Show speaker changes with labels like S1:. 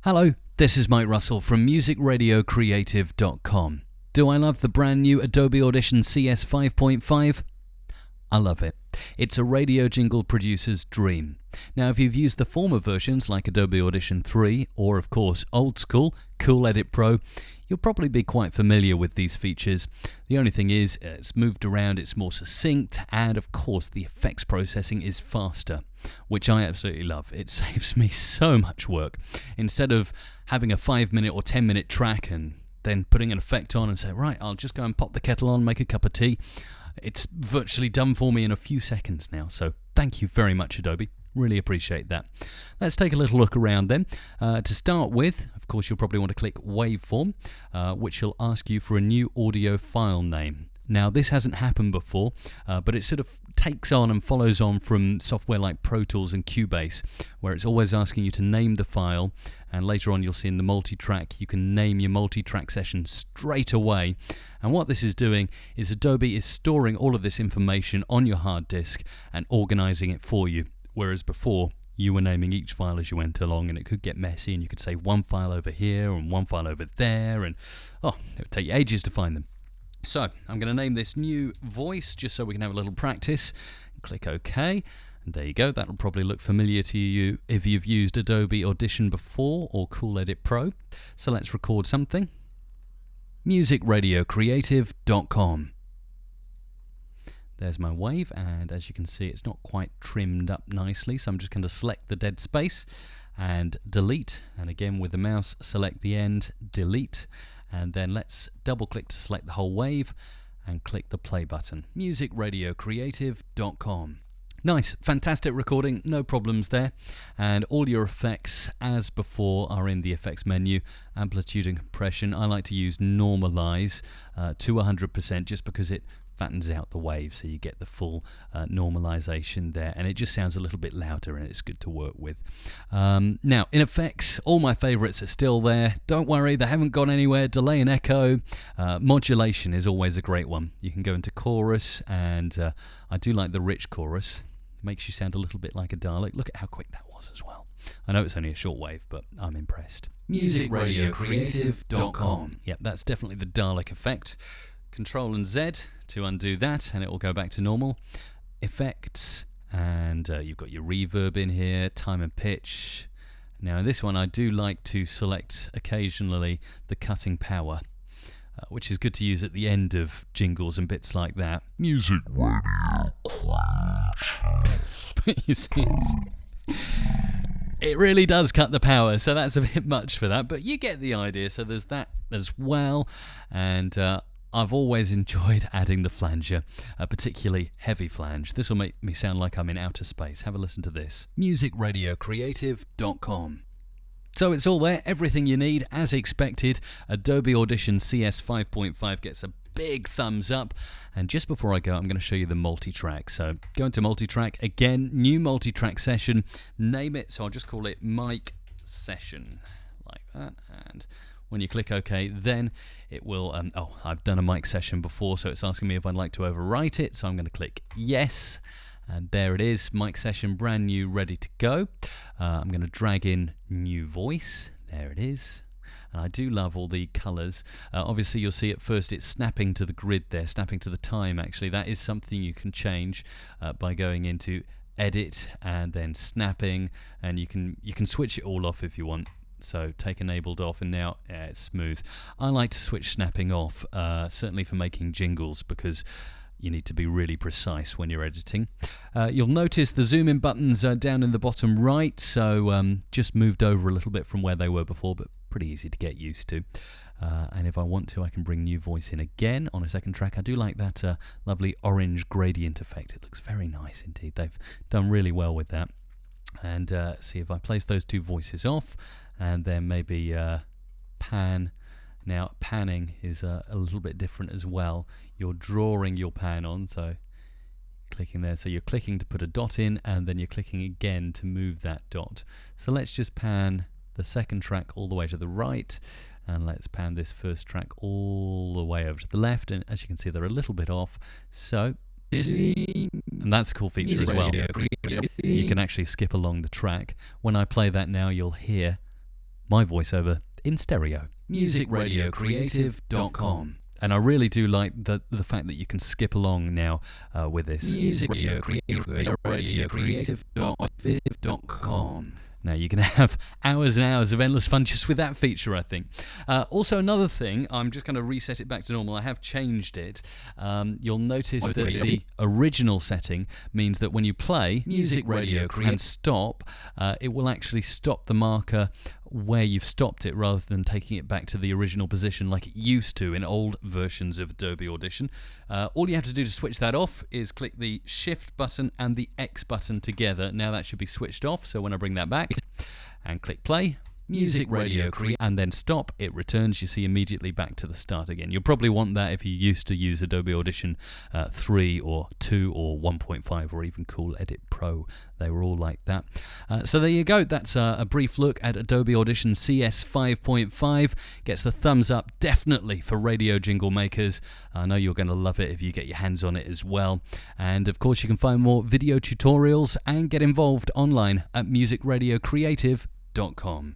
S1: Hello, this is Mike Russell from musicradiocreative.com. Do I love the brand new Adobe Audition CS5.5? I love it. It's a radio jingle producer's dream. Now, if you've used the former versions like Adobe Audition 3 or, of course, old school, Cool Edit Pro, you'll probably be quite familiar with these features. The only thing is, it's moved around, it's more succinct, and of course the effects processing is faster, which I absolutely love. It saves me so much work. Instead of having a 5-minute or 10-minute track and then putting an effect on and say, right, I'll just go and pop the kettle on, make a cup of tea, it's virtually done for me in a few seconds now. So thank you very much, Adobe. Really appreciate that. Let's take a little look around then. To start with, of course, you'll probably want to click Waveform, which will ask you for a new audio file name. Now, this hasn't happened before, but it sort of takes on and follows on from software like Pro Tools and Cubase, where it's always asking you to name the file, and later on you'll see in the multitrack, you can name your multitrack session straight away. And what this is doing is Adobe is storing all of this information on your hard disk and organizing it for you. Whereas before, you were naming each file as you went along, and it could get messy, and you could save one file over here and one file over there, and it would take you ages to find them. So, I'm going to name this new voice, just so we can have a little practice. Click OK, and there you go. That'll probably look familiar to you if you've used Adobe Audition before or Cool Edit Pro. So let's record something. musicradiocreative.com. There's my wave, and as you can see, it's not quite trimmed up nicely, so I'm just going to select the dead space and delete, and again with the mouse select the end, delete, and then let's double click to select the whole wave and click the play button. musicradiocreative.com. Nice, fantastic recording, no problems there, and all your effects as before are in the effects menu. Amplitude and compression, I like to use normalize to 100% just because it fattens out the wave, so you get the full normalization there, and it just sounds a little bit louder, and it's good to work with. Now, in effects, all my favorites are still there. Don't worry, they haven't gone anywhere. Delay and echo. Modulation is always a great one. You can go into chorus, and I do like the rich chorus. It makes you sound a little bit like a Dalek. Look at how quick that was as well. I know it's only a short wave, but I'm impressed. musicradiocreative.com. Yep, that's definitely the Dalek effect. Control and Z to undo that, and it will go back to normal. Effects, and you've got your reverb in here, time and pitch. Now in this one I do like to select occasionally the cutting power, which is good to use at the end of jingles and bits like that. Music radio. But you see, it really does cut the power, so that's a bit much for that, but you get the idea. So there's that as well, and I've always enjoyed adding the flanger, a particularly heavy flange. This will make me sound like I'm in outer space. Have a listen to this. musicradiocreative.com. So it's all there, everything you need, as expected. Adobe Audition CS5.5 gets a big thumbs up. And just before I go, I'm going to show you the multitrack. So go into multitrack, again, new multitrack session, name it, so I'll just call it Mic Session, like that, and when you click OK, then it will, I've done a mic session before, so it's asking me if I'd like to overwrite it, so I'm going to click yes, and there it is, mic session, brand new, ready to go. I'm going to drag in new voice, there it is, and I do love all the colours. Obviously you'll see at first it's snapping to the grid there, snapping to the time actually. That is something you can change by going into edit and then snapping, and you can switch it all off if you want. So take enabled off, and now it's smooth. I like to switch snapping off, certainly for making jingles, because you need to be really precise when you're editing. You'll notice the zoom in buttons are down in the bottom right, so just moved over a little bit from where they were before, but pretty easy to get used to. And if I want to, I can bring new voice in again on a second track. I do like that lovely orange gradient effect. It looks very nice indeed. They've done really well with that. And see if I place those two voices off, and then maybe pan. Now panning is a little bit different as well. You're drawing your pan on, so clicking there. So you're clicking to put a dot in, and then you're clicking again to move that dot. So let's just pan the second track all the way to the right, and let's pan this first track all the way over to the left. And as you can see, they're a little bit off. So and that's a cool feature as well. You can actually skip along the track. When I play that now, you'll hear my voiceover in stereo. musicradiocreative.com. And I really do like the fact that you can skip along now with this. musicradiocreative.com. Now you can have hours and hours of endless fun just with that feature, I think. Also, another thing, I'm just going to reset it back to normal. I have changed it. You'll notice that the original setting means that when you play Music Radio and stop, it will actually stop the marker where you've stopped it rather than taking it back to the original position like it used to in old versions of Adobe Audition. All you have to do to switch that off is click the Shift button and the X button together. Now that should be switched off, so when I bring that back and click play, Music Radio and then stop, it returns. You see immediately back to the start again. You'll probably want that if you used to use Adobe Audition 3 or 2 or 1.5 or even Cool Edit Pro. They were all like that. So there you go. That's a brief look at Adobe Audition CS5.5. Gets the thumbs up definitely for radio jingle makers. I know you're going to love it if you get your hands on it as well. And of course you can find more video tutorials and get involved online at musicradiocreative.com.